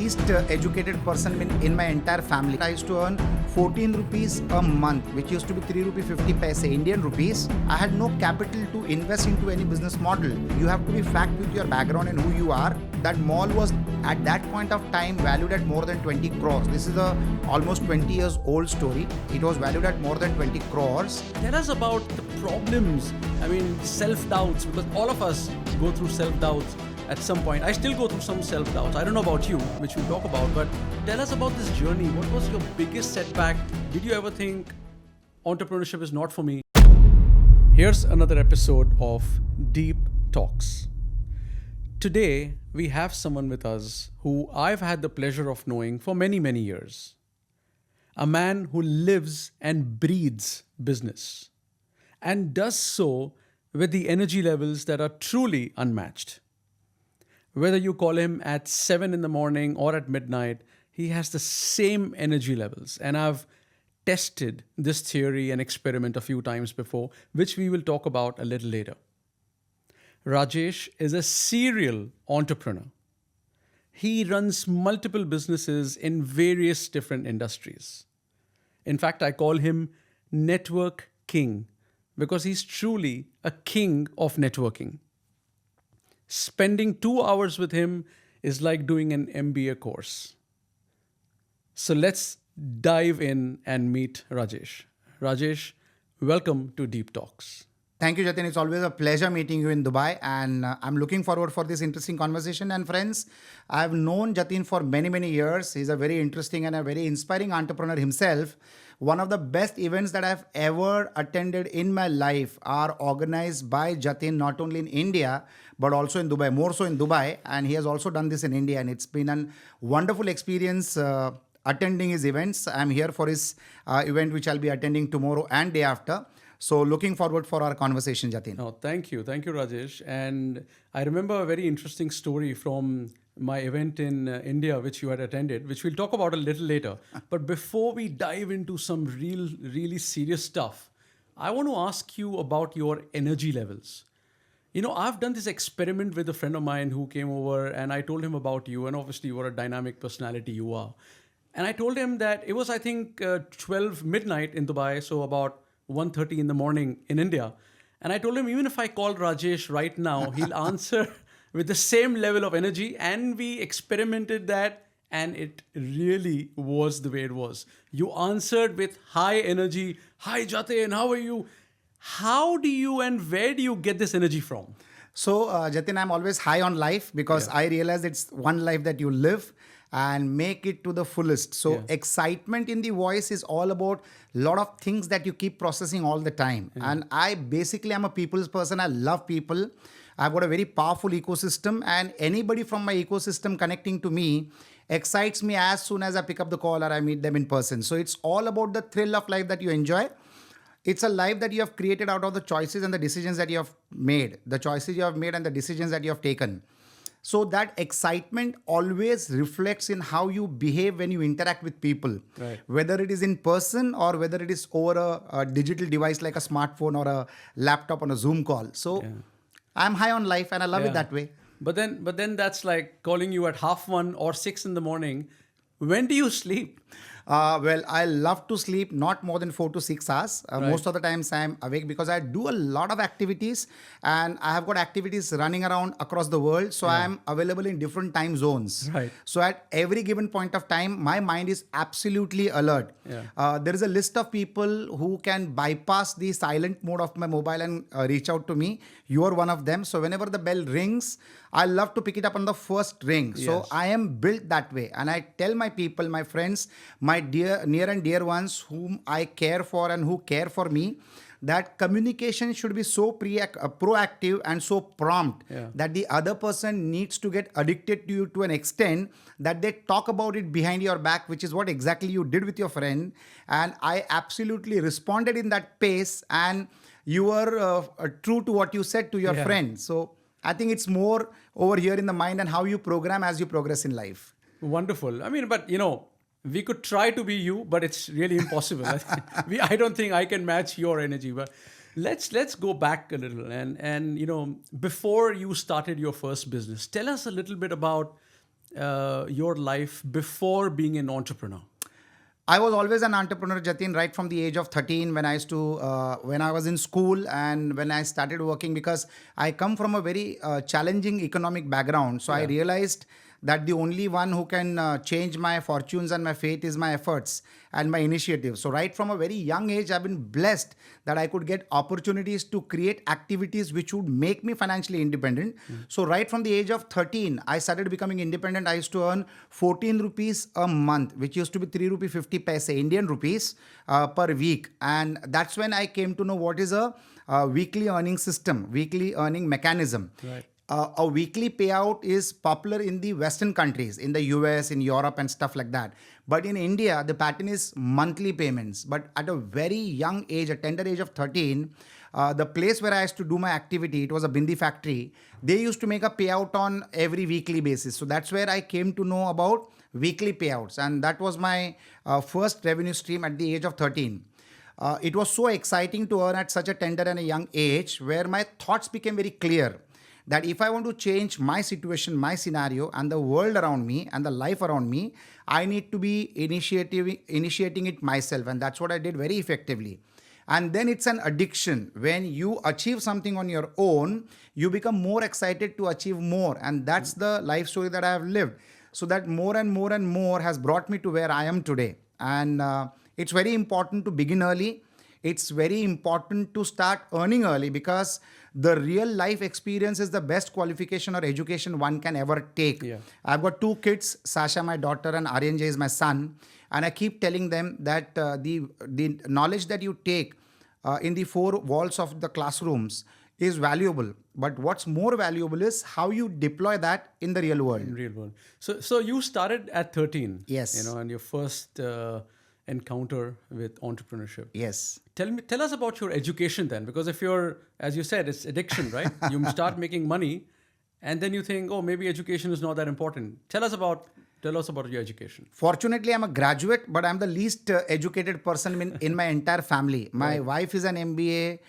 least educated person in my entire family. I used to earn 14 rupees a month, which used to be 3 rupee 50 paise Indian rupees. I had no capital to invest into any business model. You have to be fact with your background and who you are. That mall was at that point of time valued at more than 20 crores. This is a almost 20 years old story. It was valued at more than 20 crores. Tell us about the problems. I mean, self-doubts, because all of us go through self-doubts at some point. I still go through some self-doubts. I don't know about you, which we'll talk about, but tell us about this journey. What was your biggest setback? Did you ever think entrepreneurship is not for me? Here's another episode of Deep Talks. Today, we have someone with us who I've had the pleasure of knowing for many, many years. A man who lives and breathes business and does so with the energy levels that are truly unmatched. Whether you call him at 7 in the morning or at midnight, he has the same energy levels. And I've tested this theory and experiment a few times before, which we will talk about a little later. Rajesh is a serial entrepreneur. He runs multiple businesses in various different industries. In fact, I call him Network King because he's truly a king of networking. Spending 2 hours with him is like doing an MBA course. So let's dive in and meet Rajesh. Rajesh, welcome to Deep Talks. Thank you, Jatin. It's always a pleasure meeting you in Dubai, and I'm looking forward for this interesting conversation. And friends, I've known Jatin for many, many years. He's a very interesting and a very inspiring entrepreneur himself. One of the best events that I've ever attended in my life are organized by Jatin, not only in India, but also in Dubai, more so in Dubai. And he has also done this in India, and it's been a wonderful experience attending his events. I'm here for his event, which I'll be attending tomorrow and day after. So looking forward for our conversation, Jatin. Oh, thank you. Thank you, Rajesh. And I remember a very interesting story from my event in India, which you had attended, which we'll talk about a little later. But before we dive into some really serious stuff, I want to ask you about your energy levels. You know, I've done this experiment with a friend of mine who came over, and I told him about you. And obviously, you're a dynamic personality, you are. And I told him that it was, I think, 12 midnight in Dubai, so about 1:30 in the morning in India. And I told him, even if I call Rajesh right now, he'll answer with the same level of energy. And we experimented that, and it really was the way it was. You answered with high energy. Hi, Jatin, how are you? How do you and where do you get this energy from? So, Jatin, I'm always high on life because I realize it's one life that you live and make it to the fullest. So excitement in the voice is all about a lot of things that you keep processing all the time. And I basically am a people's person. I love people. I've got a very powerful ecosystem, and anybody from my ecosystem connecting to me excites me as soon as I pick up the call or I meet them in person. So it's all about the thrill of life that you enjoy. It's a life that you have created out of the choices and the decisions that you have made, the choices you have made and the decisions that you have taken. So that excitement always reflects in how you behave when you interact with people, whether it is in person or whether it is over a digital device like a smartphone or a laptop on a Zoom call. So I'm high on life and I love it that way. But then that's like calling you at 1:30 or 6 in the morning. When do you sleep? Well, I love to sleep not more than 4 to 6 hours. Most of the times I'm awake because I do a lot of activities, and I have got activities running around across the world. So I'm available in different time zones. So at every given point of time, my mind is absolutely alert. There is a list of people who can bypass the silent mode of my mobile and reach out to me. You are one of them. So whenever the bell rings, I love to pick it up on the first ring. So I am built that way. And I tell my people, my friends, my near and dear ones whom I care for and who care for me, that communication should be so proactive and so prompt that the other person needs to get addicted to you to an extent that they talk about it behind your back, which is what exactly you did with your friend. And I absolutely responded in that pace, and you were true to what you said to your friend. So I think it's more over here in the mind and how you program as you progress in life. Wonderful. I mean, but we could try to be you, but it's really impossible. I don't think I can match your energy. But let's go back a little and before you started your first business, tell us a little bit about your life before being an entrepreneur? I was always an entrepreneur, Jatin, right from the age of 13 when I used to, when I was in school and when I started working, because I come from a very challenging economic background. So I realized that the only one who can change my fortunes and my fate is my efforts and my initiative. So right from a very young age, I've been blessed that I could get opportunities to create activities which would make me financially independent. So right from the age of 13, I started becoming independent. I used to earn 14 rupees a month, which used to be 3 rupee 50 paise Indian rupees per week. And that's when I came to know what is a weekly earning system, weekly earning mechanism. Right. A weekly payout is popular in the Western countries, in the US, in Europe, and stuff like that. But in India, the pattern is monthly payments. But at a very young age, a tender age of 13, the place where I used to do my activity, it was a bindi factory. They used to make a payout on every weekly basis. So that's where I came to know about weekly payouts. And that was my first revenue stream at the age of 13. It was so exciting to earn at such a tender and a young age, where my thoughts became very clear. That if I want to change my situation, my scenario, and the world around me and the life around me, I need to be initiating it myself. And that's what I did very effectively. And then it's an addiction. When you achieve something on your own, you become more excited to achieve more. And that's the life story that I have lived. So that more and more and more has brought me to where I am today. And it's very important to begin early. It's very important to start earning early, because the real life experience is the best qualification or education one can ever take. Yeah. I've got 2 kids, Sasha, my daughter, and Aryan Jay is my son. And I keep telling them that the knowledge that you take in the 4 walls of the classrooms is valuable. But what's more valuable is how you deploy that in the real world. In real world. So you started at 13. Yes. And your first encounter with entrepreneurship. Yes. Tell us about your education then, because if you're, as you said, it's addiction, right? You start making money, and then you think, oh, maybe education is not that important. Tell us about your education. Fortunately, I'm a graduate, but I'm the least educated person in my entire family. My wife is an MBA.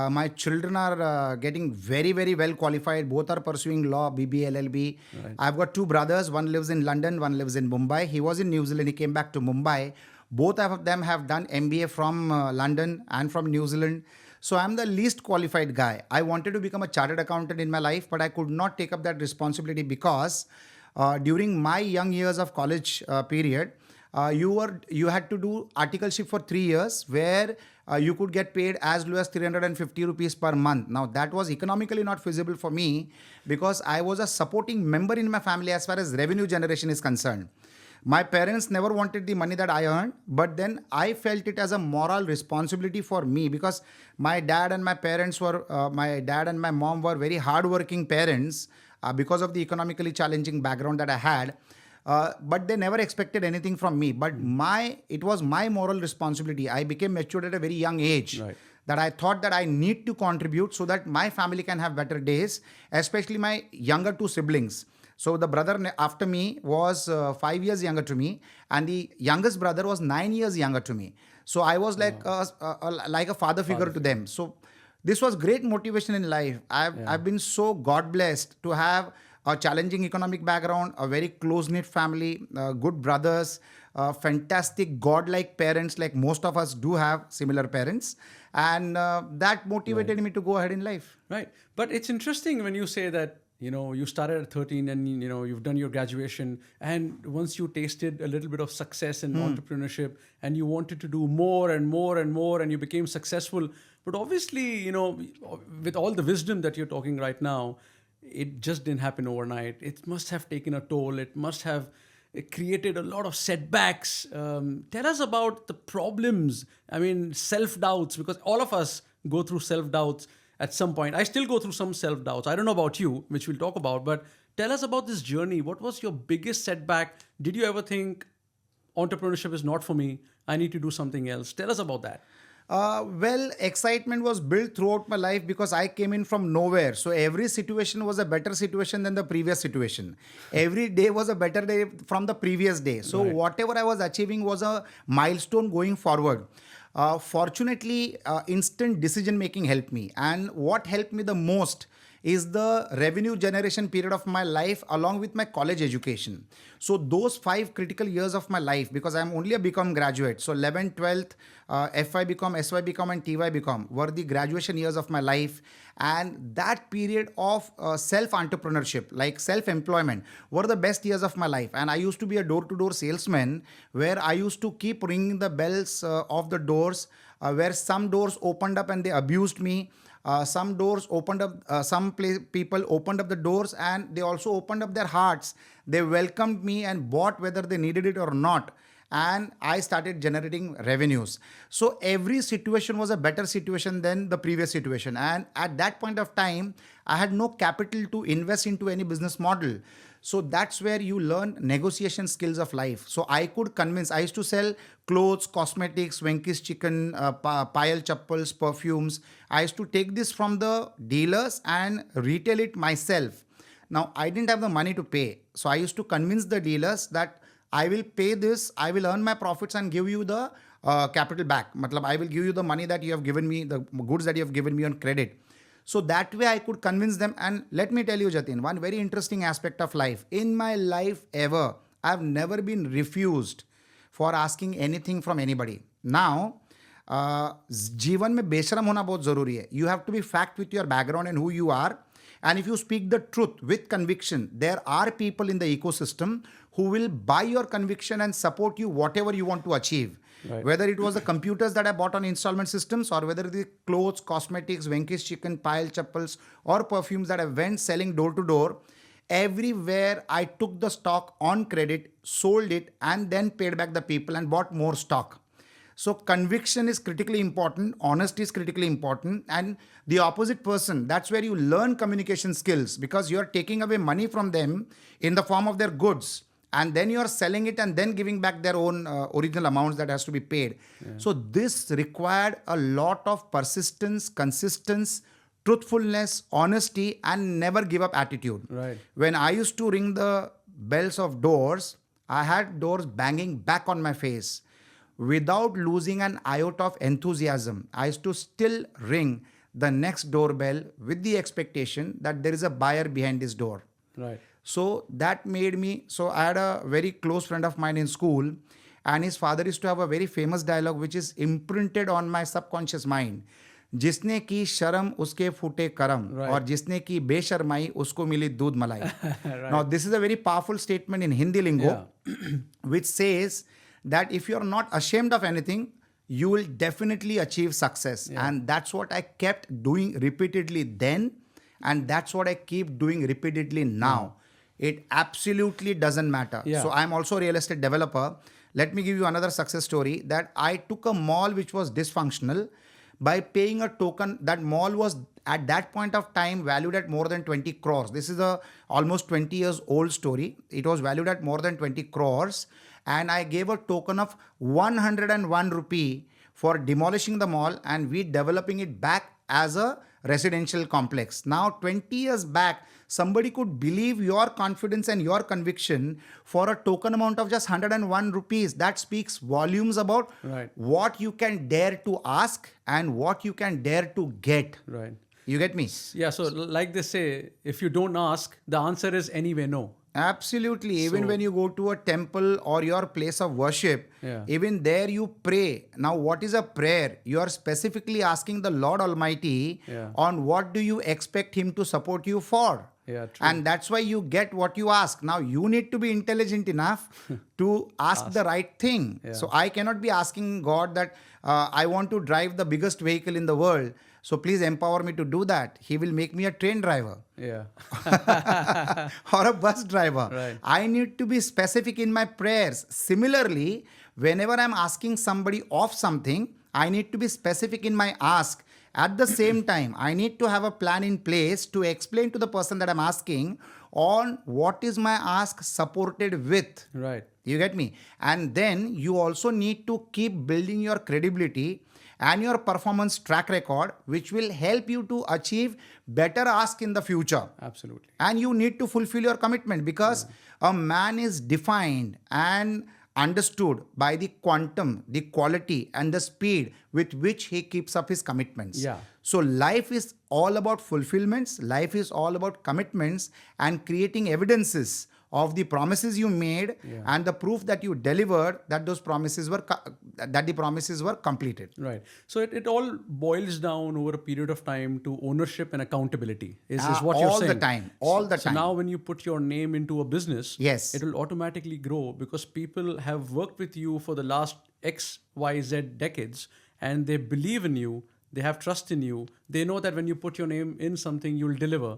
My children are getting very, very well qualified. Both are pursuing law, BBA, LLB. Right. I've got 2 brothers. One lives in London, one lives in Mumbai. He was in New Zealand. He came back to Mumbai. Both of them have done MBA from London and from New Zealand. So I'm the least qualified guy. I wanted to become a chartered accountant in my life, but I could not take up that responsibility because during my young years of college period, you had to do articleship for 3 years, where you could get paid as low as 350 rupees per month. Now that was economically not feasible for me, because I was a supporting member in my family as far as revenue generation is concerned. My parents never wanted the money that I earned, but then I felt it as a moral responsibility for me, because my dad and my mom were very hardworking parents because of the economically challenging background that I had. But they never expected anything from me. But it was my moral responsibility. I became matured at a very young age. Right. That I thought that I need to contribute so that my family can have better days, especially my younger 2 siblings. So the brother after me was 5 years younger to me, and the youngest brother was 9 years younger to me. So I was like a father figure to them. So this was great motivation in life. I've been so God blessed to have a challenging economic background, a very close-knit family, good brothers, fantastic God-like parents, like most of us do have similar parents. And that motivated me to go ahead in life. Right. But it's interesting when you say that, you started at 13 and, you've done your graduation, and once you tasted a little bit of success in entrepreneurship and you wanted to do more and more and more, and you became successful. But obviously, with all the wisdom that you're talking right now, it just didn't happen overnight. It must have taken a toll. It must have created a lot of setbacks. Tell us about the problems. Self-doubts, because all of us go through self-doubts at some point. I still go through some self-doubts. I don't know about you, which we'll talk about, but tell us about this journey. What was your biggest setback? Did you ever think entrepreneurship is not for me? I need to do something else. Tell us about that. Well, excitement was built throughout my life because I came in from nowhere. So every situation was a better situation than the previous situation. Every day was a better day from the previous day. So whatever I was achieving was a milestone going forward. Fortunately, instant decision making helped me. And what helped me the most is the revenue generation period of my life along with my college education. So those 5 critical years of my life, because I'm only a BCom graduate, so 11th, 12th, FY BCom, SY BCom and TY BCom were the graduation years of my life. And that period of self-entrepreneurship, like self-employment, were the best years of my life. And I used to be a door-to-door salesman where I used to keep ringing the bells of the doors, where some doors opened up and they abused me. Some doors opened up, people opened up the doors and they also opened up their hearts. They welcomed me and bought whether they needed it or not. And I started generating revenues. So every situation was a better situation than the previous situation. And at that point of time, I had no capital to invest into any business model. So that's where you learn negotiation skills of life. So I could convince, I used to sell clothes, cosmetics, Venky's chicken, Payal chappals, perfumes. I used to take this from the dealers and retail it myself. Now, I didn't have the money to pay. So I used to convince the dealers that I will pay this, I will earn my profits and give you the capital back. Matlab, I will give you the money that you have given me, the goods that you have given me on credit. So that way I could convince them. And let me tell you, Jatin, one very interesting aspect of life. In my life ever, I've never been refused for asking anything from anybody. Now, जीवन में बेशरम होना बहुत जरूरी है. You have to be fact with your background and who you are. And if you speak the truth with conviction, there are people in the ecosystem who will buy your conviction and support you whatever you want to achieve. Right. Whether it was the computers that I bought on installment systems or whether the clothes, cosmetics, Venky's chicken, Payal chappals or perfumes that I went selling door to door, everywhere I took the stock on credit, sold it and then paid back the people and bought more stock. So conviction is critically important, honesty is critically important, and the opposite person, that's where you learn communication skills because you're taking away money from them in the form of their goods and then you're selling it and then giving back their own original amounts that has to be paid. Yeah. So this required a lot of persistence, consistency, truthfulness, honesty, and never give up attitude. Right. When I used to ring the bells of doors, I had doors banging back on my face. Without losing an iota of enthusiasm, I used to still ring the next doorbell with the expectation that there is a buyer behind this door. Right. So that made me, so I had a very close friend of mine in school and his father used to have a very famous dialogue which is imprinted on my subconscious mind. जिसने की शर्म उसके फूटे करम और जिसने की बेशर्माई उसको मिली दूध मलाई. Right. Now this is a very powerful statement in Hindi lingo which says that if you're not ashamed of anything, you will definitely achieve success. Yeah. And that's what I kept doing repeatedly then. And that's what I keep doing repeatedly now. It absolutely doesn't matter. Yeah. So I'm also a real estate developer. Let me give you another success story that I took a mall which was dysfunctional by paying a token. That mall was at that point of time valued at more than 20 crores. This is a almost 20 years old story. It was valued at more than 20 crores. And I gave a token of 101 rupee for demolishing the mall and we developing it back as a residential complex. Now, 20 years back, somebody could believe your confidence and your conviction for a token amount of just 101 rupees. That speaks volumes about what you can dare to ask and what you can dare to get. Right. You get me? Yeah. So like they say, if you don't ask, the answer is anyway no. Absolutely. Even when you go to a temple or your place of worship, even there you pray. Now, what is a prayer? You are specifically asking the Lord Almighty on what do you expect Him to support you for. Yeah, true. And that's why you get what you ask. Now, you need to be intelligent enough to ask the right thing. Yeah. So I cannot be asking God that I want to drive the biggest vehicle in the world. So please empower me to do that. He will make me a train driver. Yeah. Or a bus driver. Right. I need to be specific in my prayers. Similarly, whenever I'm asking somebody of something, I need to be specific in my ask. At the same time, I need to have a plan in place to explain to the person that I'm asking on what is my ask supported with. Right. You get me? And then you also need to keep building your credibility and your performance track record, which will help you to achieve better ask in the future. Absolutely. And you need to fulfill your commitment because a man is defined and understood by the quantum, the quality, and the speed with which he keeps up his commitments. Yeah. So life is all about fulfillments. Life is all about commitments and creating evidences of the promises you made and the proof that you delivered that those promises were that the promises were completed. Right. So it all boils down over a period of time to ownership and accountability. Is what you're all saying. the time. All the So time. now when you put your name into a business, Yes. it will automatically grow because people have worked with you for the last X, Y, Z decades and they believe in you. They have trust in you. They know that when you put your name in something, you'll deliver.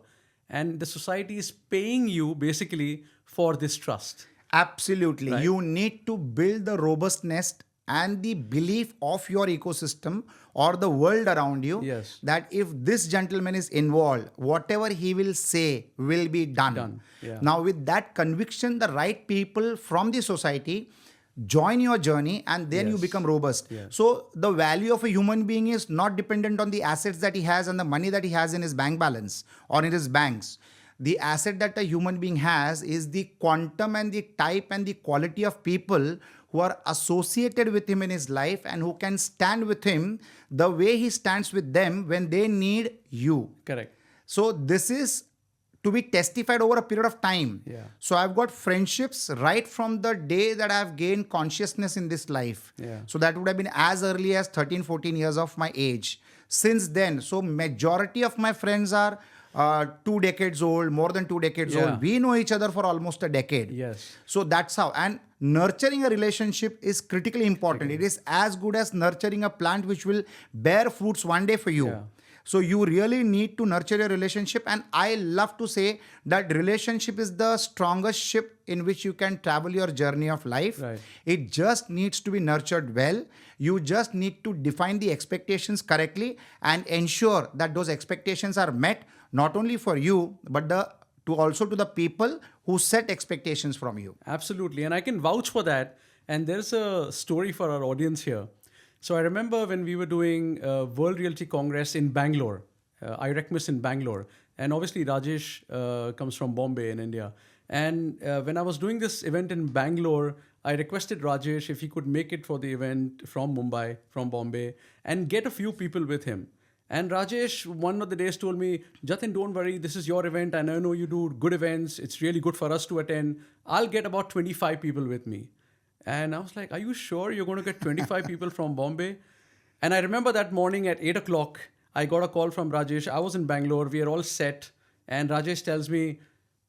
And the society is paying you basically for this trust. Absolutely. Right. You need to build the robustness and the belief of your ecosystem or the world around you Yes. that if this gentleman is involved, whatever he will say will be done. Yeah. Now, with that conviction, the right people from the society join your journey and then you Yes. become robust. Yes. So the value of a human being is not dependent on the assets that he has and the money that he has in his bank balance or in his banks. The asset that a human being has is the quantum and the type and the quality of people who are associated with him in his life and who can stand with him the way he stands with them when they need you. Correct. So this is to be testified over a period of time. Yeah. So I've got friendships right from the day that I've gained consciousness in this life. Yeah. So that would have been as early as 13, 14 years of my age. Since then, so majority of my friends are 2 decades old, more than 2 decades Yeah. old. We know each other for almost a decade. Yes. So that's how. And nurturing a relationship is critically important. It is as good as nurturing a plant which will bear fruits one day for you. Yeah. So you really need to nurture your relationship. And I love to say that relationship is the strongest ship in which you can travel your journey of life. Right. It just needs to be nurtured well. You just need to define the expectations correctly and ensure that those expectations are met, not only for you, but to the people who set expectations from you. Absolutely. And I can vouch for that. And there's a story for our audience here. So I remember when we were doing World Realty Congress in Bangalore, IRECMIS in Bangalore. And obviously Rajesh comes from Bombay in India. And when I was doing this event in Bangalore, I requested Rajesh if he could make it for the event from Mumbai, from Bombay, and get a few people with him. And Rajesh, one of the days told me, Jatin, don't worry, this is your event. And I know you do good events. It's really good for us to attend. I'll get about 25 people with me. And I was like, are you sure you're going to get 25 people from Bombay? And I remember that morning at 8 o'clock, I got a call from Rajesh. I was in Bangalore. We are all set. And Rajesh tells me,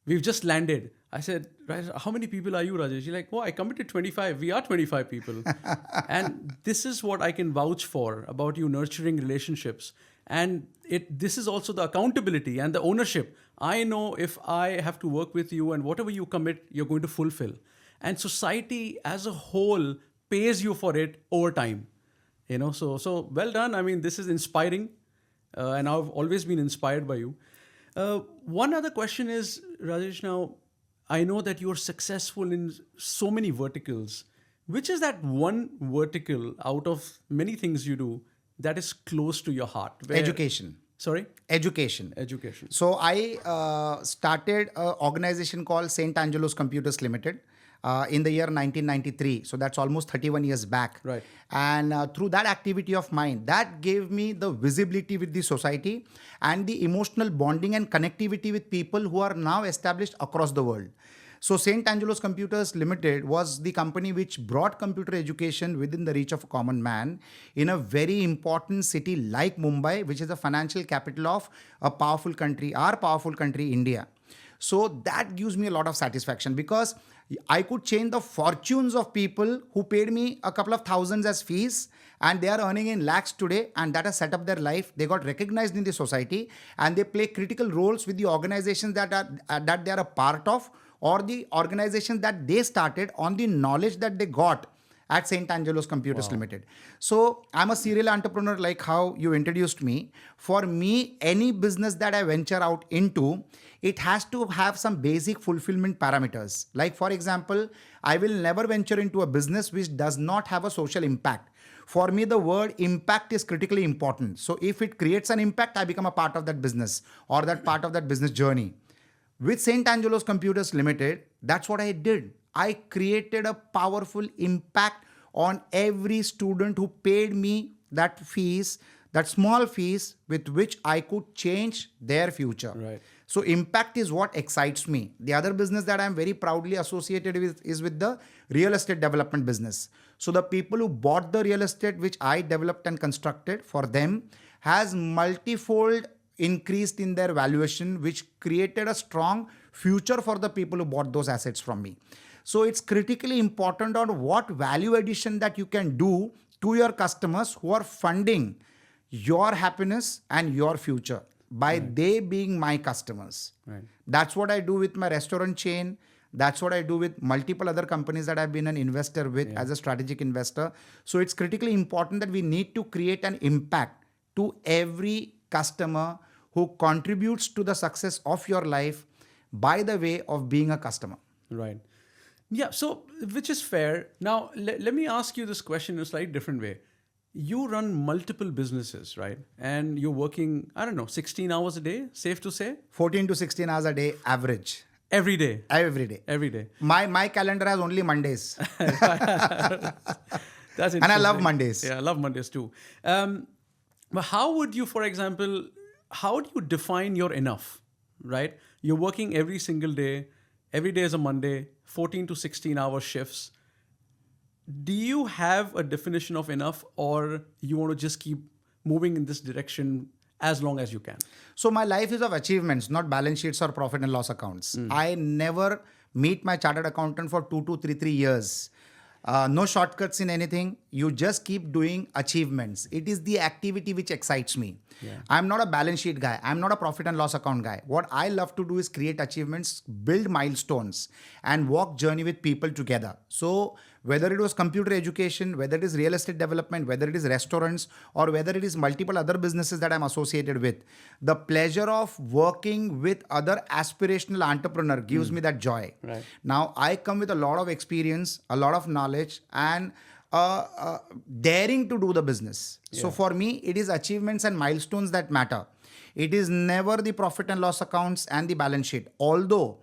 we've just landed. I said, how many people are you, Rajesh? He's like, oh, I committed 25. We are 25 people. And this is what I can vouch for about you nurturing relationships. And this is also the accountability and the ownership. I know if I have to work with you and whatever you commit, you're going to fulfill. And society as a whole pays you for it over time. So well done. I mean, this is inspiring. And I've always been inspired by you. One other question is, Rajesh, now, I know that you're successful in so many verticals. Which is that one vertical out of many things you do that is close to your heart? Education. Sorry? Education. Education. So I started an organization called St. Angelo's Computers Limited in the year 1993. So that's almost 31 years back. Right. And through that activity of mine, that gave me the visibility with the society and the emotional bonding and connectivity with people who are now established across the world. So St. Angelo's Computers Limited was the company which brought computer education within the reach of a common man in a very important city like Mumbai, which is the financial capital of a powerful country, our powerful country, India. So that gives me a lot of satisfaction because I could change the fortunes of people who paid me a couple of thousands as fees and they are earning in lakhs today, and that has set up their life. They got recognized in the society and they play critical roles with the organizations that they are a part of, or the organizations that they started on the knowledge that they got at St. Angelo's Computers Limited. So I'm a serial entrepreneur like how you introduced me. For me, any business that I venture out into, it has to have some basic fulfillment parameters. Like for example, I will never venture into a business which does not have a social impact. For me, the word impact is critically important. So if it creates an impact, I become a part of that business or that part of that business journey. With St. Angelo's Computers Limited, that's what I did. I created a powerful impact on every student who paid me that fees, that small fees with which I could change their future. Right. So impact is what excites me. The other business that I'm very proudly associated with is with the real estate development business. So the people who bought the real estate which I developed and constructed for them has multifold increased in their valuation, which created a strong future for the people who bought those assets from me. So it's critically important on what value addition that you can do to your customers who are funding your happiness and your future by they being my customers. Right. That's what I do with my restaurant chain. That's what I do with multiple other companies that I've been an investor with as a strategic investor. So it's critically important that we need to create an impact to every customer who contributes to the success of your life by the way of being a customer. Right. Yeah. So, which is fair. Now, let me ask you this question in a slightly different way. You run multiple businesses, right? And you're working, I don't know, 16 hours a day, safe to say? 14 to 16 hours a day average. Every day. Every day. Every day. My calendar has only Mondays. That's And I love Mondays. Yeah, I love Mondays too. But how would you, for example, how do you define your enough, right? You're working every single day. Every day is a Monday, 14 to 16 hour shifts. Do you have a definition of enough, or you want to just keep moving in this direction as long as you can? So my life is of achievements, not balance sheets or profit and loss accounts. I never meet my chartered accountant for 2 to 3 years. No shortcuts in anything. You just keep doing achievements. It is the activity which excites me. Yeah. I'm not a balance sheet guy. I'm not a profit and loss account guy. What I love to do is create achievements, build milestones, and walk journey with people together. So whether it was computer education, whether it is real estate development, whether it is restaurants, or whether it is multiple other businesses that I'm associated with, the pleasure of working with other aspirational entrepreneur gives me that joy. Right. Now, I come with a lot of experience, a lot of knowledge, and daring to do the business. Yeah. So for me, it is achievements and milestones that matter. It is never the profit and loss accounts and the balance sheet. Although,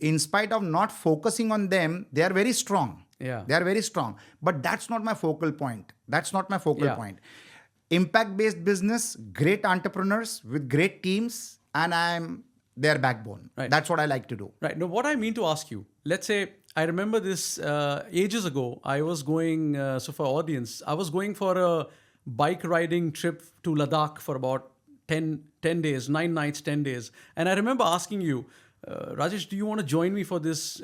in spite of not focusing on them, they are very strong. Yeah. They are very strong. But that's not my focal point. That's not my focal point. Impact-based business, great entrepreneurs with great teams, and I'm their backbone. Right. That's what I like to do. Right. Now, what I mean to ask you, let's say, I remember this ages ago, I was going, so for audience, I was going for a bike riding trip to Ladakh for about 10 days, 9 nights, 10 days. And I remember asking you, Rajesh, do you want to join me for this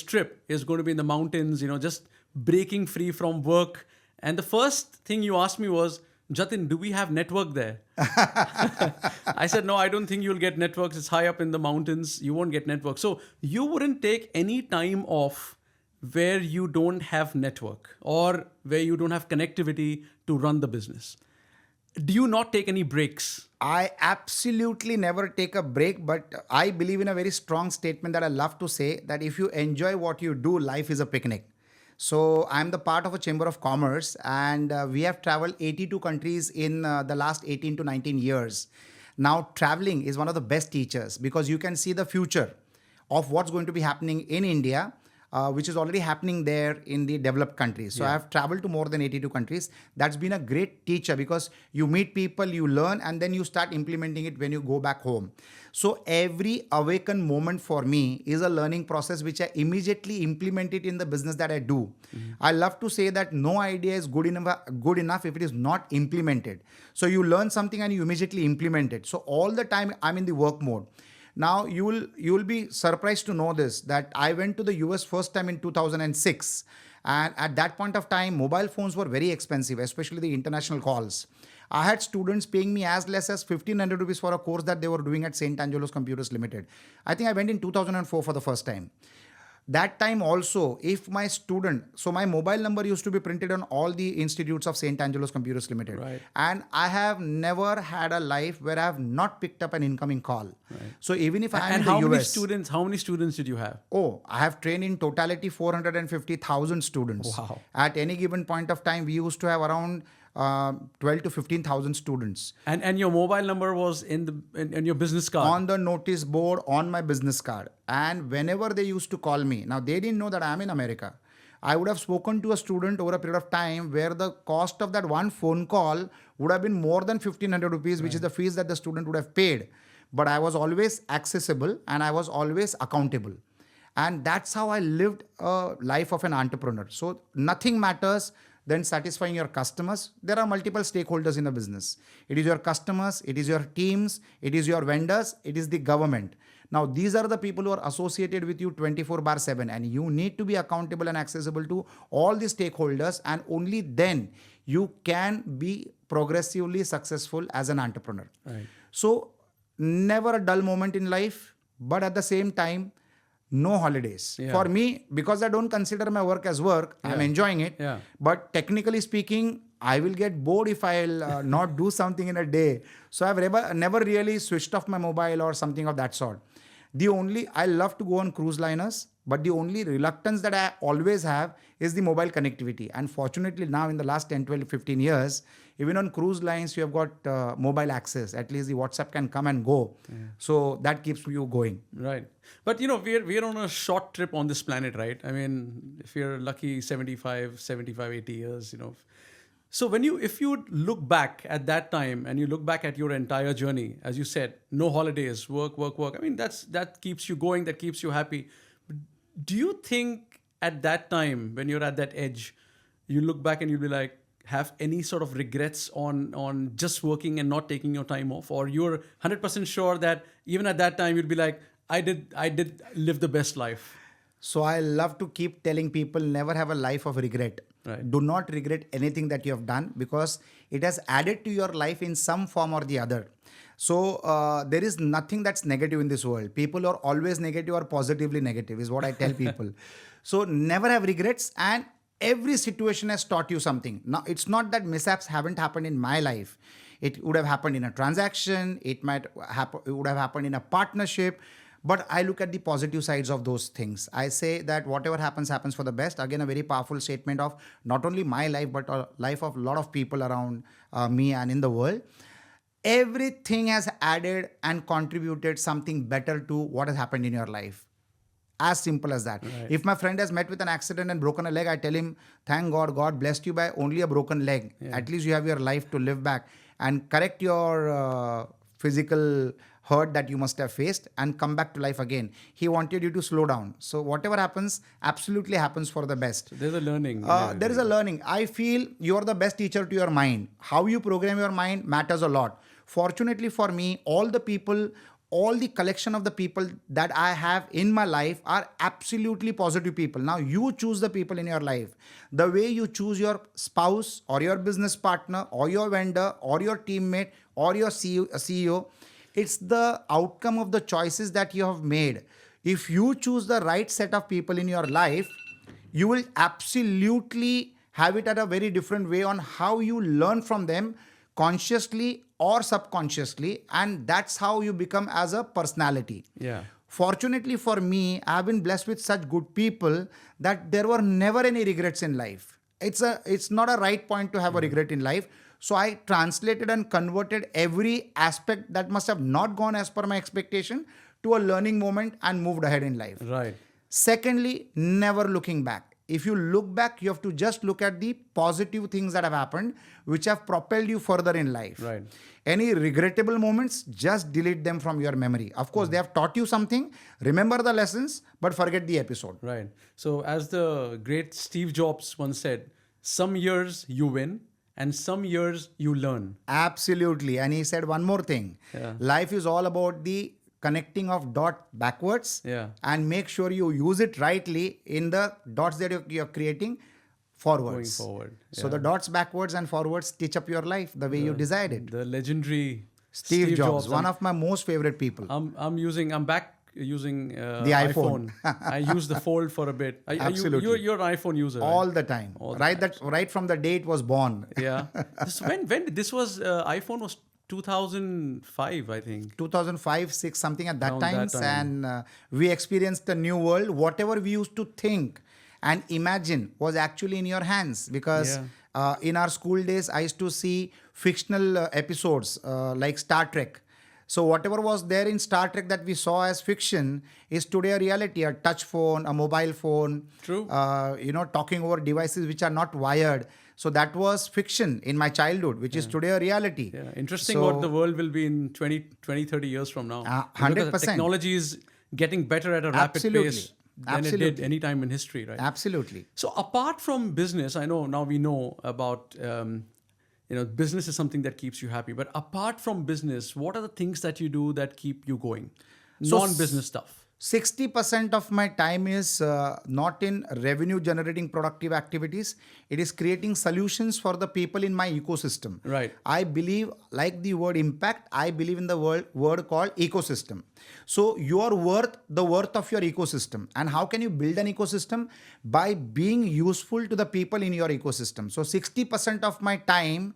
trip? It's going to be in the mountains, just breaking free from work. And the first thing you asked me was, Jatin, do we have network there? I said, no, I don't think you'll get networks. It's high up in the mountains. You won't get network. So you wouldn't take any time off where you don't have network or where you don't have connectivity to run the business. Do you not take any breaks? I absolutely never take a break, but I believe in a very strong statement that I love to say, that if you enjoy what you do, life is a picnic. So I'm the part of a Chamber of Commerce, and we have traveled 82 countries in the last 18 to 19 years. Now, traveling is one of the best teachers because you can see the future of what's going to be happening in India, which is already happening there in the developed countries. So I have traveled to more than 82 countries. That's been a great teacher because you meet people, you learn, and then you start implementing it when you go back home. So every awakened moment for me is a learning process which I immediately implement it in the business that I do. I love to say that no idea is good enough if it is not implemented. So you learn something and you immediately implement it. So all the time I'm in the work mode. Now you will be surprised to know this, that I went to the US first time in 2006, and at that point of time mobile phones were very expensive, especially the international calls. I had students paying me as less as 1,500 rupees for a course that they were doing at St. Angelo's Computers Limited. I think I went in 2004 for the first time. That time also, if my student, so my mobile number used to be printed on all the institutes of St. Angelo's Computers Limited. Right. And I have never had a life where I have not picked up an incoming call. Right. So even if I am in the US. How many students did you have? Oh, I have trained in totality 450,000 students. Wow. At any given point of time, we used to have around 12 to 15,000 students And your mobile number was in your business card. on the notice board on my business card. And whenever they used to call me, now they didn't know that I'm in America. I would have spoken to a student over a period of time where the cost of that one phone call would have been more than 1,500 rupees, which is the fees that the student would have paid. But I was always accessible and I was always accountable. And that's how I lived a life of an entrepreneur. So nothing matters than satisfying your customers. There are multiple stakeholders in a business. It is your customers, it is your teams, it is your vendors, it is the government. Now, these are the people who are associated with you 24/7, and you need to be accountable and accessible to all the stakeholders, and only then you can be progressively successful as an entrepreneur. Right. So, never a dull moment in life, but at the same time, no holidays. Yeah. For me, because I don't consider my work as work, I'm enjoying it. Yeah. But technically speaking, I will get bored if I'll not do something in a day. So I've never really switched off my mobile or something of that sort. I love to go on cruise liners, but the only reluctance that I always have is the mobile connectivity. And fortunately now in the last 10, 12, 15 years, even on cruise lines, you have got mobile access. At least the WhatsApp can come and go. So that keeps you going. Right. But we're on a short trip on this planet, right? I mean, if you're lucky 75, 80 years, So if you look back at that time and you look back at your entire journey, as you said, no holidays, work. I mean, that keeps you going, that keeps you happy. But do you think at that time, when you're at that edge, you look back and you'll be like, have any sort of regrets on just working and not taking your time off? Or you're 100% sure that even at that time, you'll be like, I did live the best life? So I love to keep telling people, never have a life of regret. Right. Do not regret anything that you have done, because it has added to your life in some form or the other. So there is nothing that's negative in this world. People are always negative or positively negative is what I tell people. So never have regrets, and every situation has taught you something. Now, it's not that mishaps haven't happened in my life. It would have happened in a transaction. It would have happened in a partnership. But I look at the positive sides of those things. I say that whatever happens, happens for the best. Again, a very powerful statement of not only my life, but a life of a lot of people around me and in the world. Everything has added and contributed something better to what has happened in your life. As simple as that. Right. If my friend has met with an accident and broken a leg, I tell him, thank God, God blessed you by only a broken leg. Yeah. At least you have your life to live back and correct your physical hurt that you must have faced and come back to life again. He wanted you to slow down. So whatever happens, absolutely happens for the best. There's a learning. There is a learning. I feel you are the best teacher to your mind. How you program your mind matters a lot. Fortunately for me, all the collection of the people that I have in my life are absolutely positive people. Now you choose the people in your life. The way you choose your spouse or your business partner or your vendor or your teammate or your CEO, it's the outcome of the choices that you have made. If you choose the right set of people in your life, you will absolutely have it at a very different way on how you learn from them, consciously or subconsciously, and that's how you become as a personality. Yeah. Fortunately for me, I have been blessed with such good people that there were never any regrets in life. It's not a right point to have a regret in life. So I translated and converted every aspect that must have not gone as per my expectation to a learning moment and moved ahead in life. Right. Secondly, never looking back. If you look back, you have to just look at the positive things that have happened, which have propelled you further in life. Right. Any regrettable moments, just delete them from your memory. Of course, they have taught you something. Remember the lessons, but forget the episode. Right. So as the great Steve Jobs once said, some years you win and some years you learn. Absolutely. And he said one more thing. Yeah. Life is all about the connecting of dot backwards. Yeah. And make sure you use it rightly in the dots that you're creating forwards. Going forward. So Yeah. the dots backwards and forwards stitch up your life the way you desired it. The legendary Steve Jobs, one of my most favorite people. I'm back using The iPhone. I use the Fold for a bit. Absolutely. You're an iPhone user. All right? the time. All the Right from the day it was born. Yeah. When this was iPhone was 2005, I think. 2005, 6, something at that Around time. that time. And we experienced the new world. Whatever we used to think and imagine was actually in your hands, because In our school days, I used to see fictional episodes like Star Trek. So whatever was there in Star Trek that we saw as fiction is today a reality. A touch phone, a mobile phone, True. Talking over devices which are not wired. So that was fiction in my childhood, which is today a reality. Yeah, interesting So- what the world will be in 20, 30 years from now. 100%. Because technology is getting better at a rapid Absolutely. pace than it Absolutely. did any time in history, right? Absolutely. So apart from business, I know now we know about, business is something that keeps you happy. But apart from business, what are the things that you do that keep you going? So Non-business stuff. 60% of my time is not in revenue generating productive activities. It is creating solutions for the people in my ecosystem. Right. I believe, like the word impact, I believe in the word called ecosystem. So your worth, the worth of your ecosystem. And how can you build an ecosystem? By being useful to the people in your ecosystem. So 60% of my time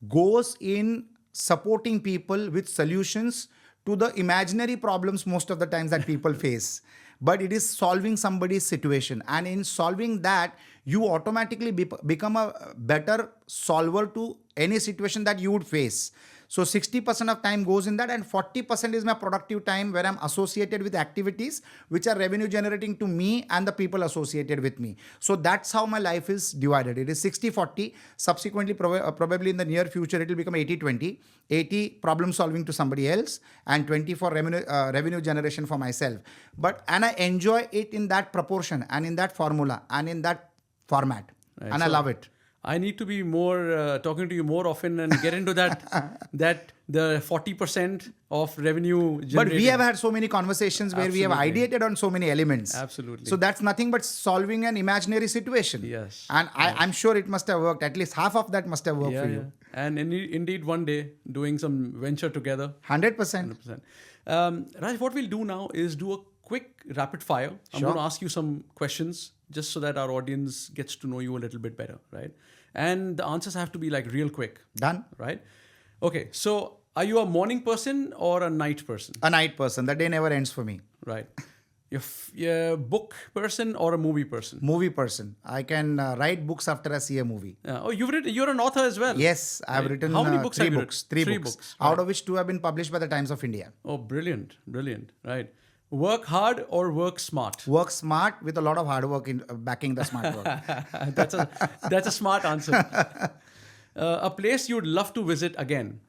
goes in supporting people with solutions to the imaginary problems most of the times that people face. But it is solving somebody's situation. And in solving that, you automatically become a better solver to any situation that you would face. So 60% of time goes in that, and 40% is my productive time where I'm associated with activities which are revenue generating to me and the people associated with me. So that's how my life is divided. It is 60-40. Subsequently, probably in the near future, it will become 80-20. 80 problem solving to somebody else and 20 for revenue generation for myself. And I enjoy it in that proportion and in that formula and in that format. Right. And I love it. I need to be more talking to you more often and get into that the 40% of revenue generated. But we have had so many conversations where we have ideated on so many elements. Absolutely. So that's nothing but solving an imaginary situation. Yes. And I'm sure it must have worked. At least half of that must have worked for you. And indeed one day doing some venture together. 100%. 100%. Raj, what we'll do now is do a quick rapid fire. I'm Sure. going to ask you some questions just so that our audience gets to know you a little bit better, right? And the answers have to be like real quick. Done. Right? Okay. So are you a morning person or a night person? A night person. The day never ends for me. Right. You're a book person or a movie person? Movie person. I can write books after I see a movie. You're an author as well. Yes, I've Right. written How many books three have you books. written? Three Three books. books, Out right. of which 2 have been published by the Times of India. Oh, brilliant. Brilliant. Right. Work hard or work smart? Work smart with a lot of hard work in backing the smart work. That's a smart answer. A place you'd love to visit again?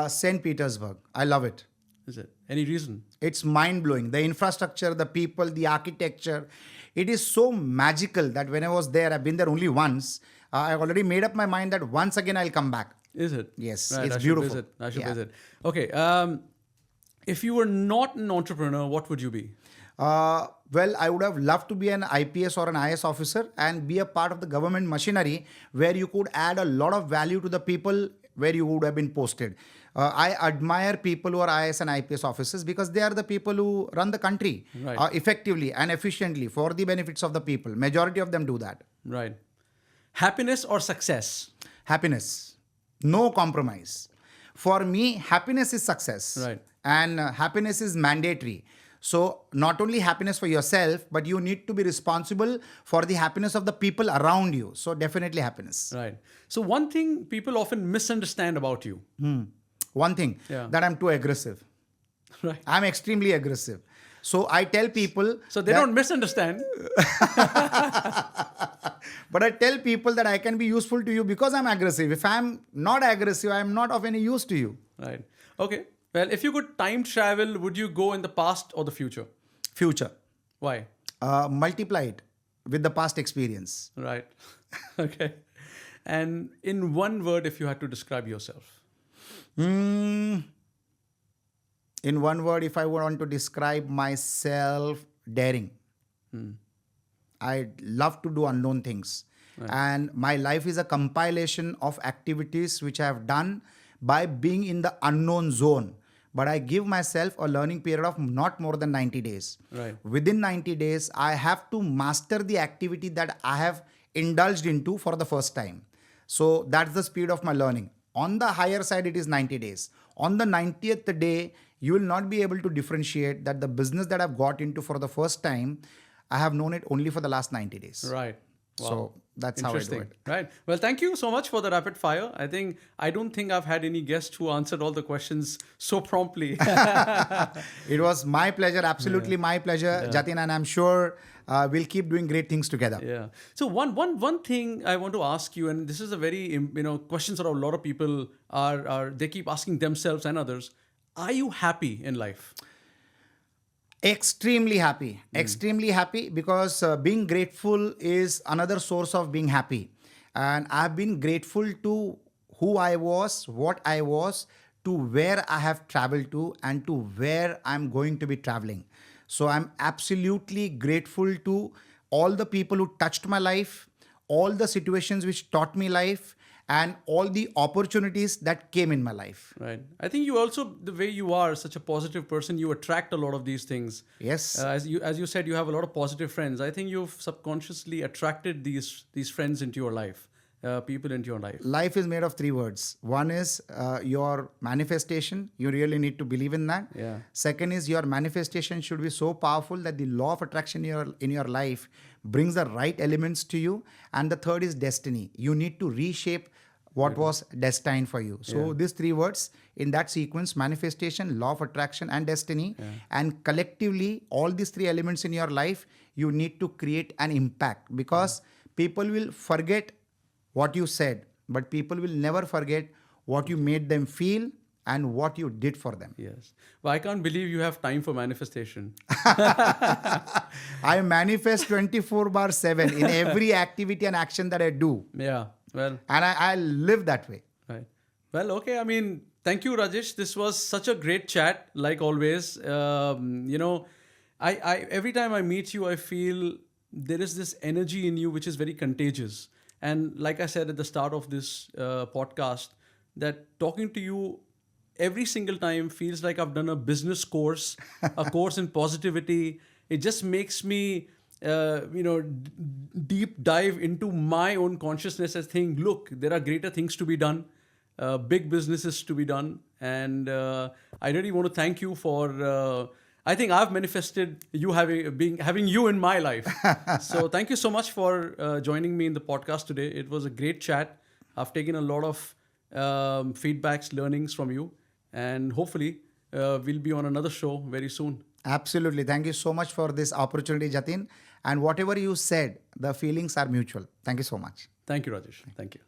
St. Petersburg. I love it. Is it? Any reason? It's mind-blowing. The infrastructure, the people, the architecture. It is so magical that when I was there, I've been there only once. I already made up my mind that once again I'll come back. Is it? Yes, Right, it's I should beautiful. Visit. I should Yeah. visit. Okay. If you were not an entrepreneur, what would you be? Well, I would have loved to be an IPS or an IS officer and be a part of the government machinery where you could add a lot of value to the people where you would have been posted. I admire people who are IS and IPS officers because they are the people who run the country Right. effectively and efficiently for the benefits of the people. Majority of them do that. Right. Happiness or success? Happiness. No compromise. For me, happiness is success. Right. And happiness is mandatory. So not only happiness for yourself, but you need to be responsible for the happiness of the people around you. So definitely happiness. Right. So one thing people often misunderstand about you. One thing, Yeah. that I'm too aggressive. Right. I'm extremely aggressive. So I tell people. So they don't misunderstand. But I tell people that I can be useful to you because I'm aggressive. If I'm not aggressive, I'm not of any use to you. Right. Okay. Well, if you could time travel, would you go in the past or the future? Future. Why? Multiply it with the past experience. Right. Okay. And in one word, if you had to describe yourself. In one word, if I want to describe myself, daring. I love to do unknown things. Right. And my life is a compilation of activities which I have done by being in the unknown zone. But I give myself a learning period of not more than 90 days. Right. Within 90 days, I have to master the activity that I have indulged into for the first time. So that's the speed of my learning. On the higher side, it is 90 days. On the 90th day, you will not be able to differentiate that the business that I've got into for the first time, I have known it only for the last 90 days. Right. So that's how I do Interesting. it. Right. Well, thank you so much for the rapid fire. I don't think I've had any guest who answered all the questions so promptly. It was my pleasure, absolutely my pleasure, Jatin, and I'm sure we'll keep doing great things together. Yeah. So one thing I want to ask you, and this is a very questions that a lot of people are they keep asking themselves and others. Are you happy in life? Extremely happy because being grateful is another source of being happy. And I've been grateful to who I was, what I was, to where I have traveled to, and to where I'm going to be traveling. So I'm absolutely grateful to all the people who touched my life, all the situations which taught me life, and all the opportunities that came in my life. Right. I think you also, the way you are such a positive person, you attract a lot of these things. Yes. As you said, you have a lot of positive friends. I think you've subconsciously attracted these friends into your life, people into your life. Life is made of three words. One is your manifestation. You really need to believe in that. Yeah. Second is your manifestation should be so powerful that the law of attraction in your life brings the right elements to you. And the third is destiny. You need to reshape what was destined for you. So these three words in that sequence: manifestation, law of attraction, and destiny. And collectively, all these three elements in your life, you need to create an impact, because people will forget what you said, but people will never forget what you made them feel and what you did for them. Yes. Well, I can't believe you have time for manifestation. I manifest 24/7 in every activity and action that I do. Yeah. Well. And I live that way. Right. Well, okay. I mean, thank you, Rajesh. This was such a great chat, like always. I every time I meet you, I feel there is this energy in you which is very contagious. And like I said at the start of this podcast, that talking to you every single time feels like I've done a business course, a course in positivity. It just makes me, deep dive into my own consciousness and think, look, there are greater things to be done, big businesses to be done. And I really want to thank you for, I think I've manifested you having you in my life. So thank you so much for joining me in the podcast today. It was a great chat. I've taken a lot of feedbacks, learnings from you. And hopefully, we'll be on another show very soon. Absolutely. Thank you so much for this opportunity, Jatin. And whatever you said, the feelings are mutual. Thank you so much. Thank you, Rajesh. Thank you.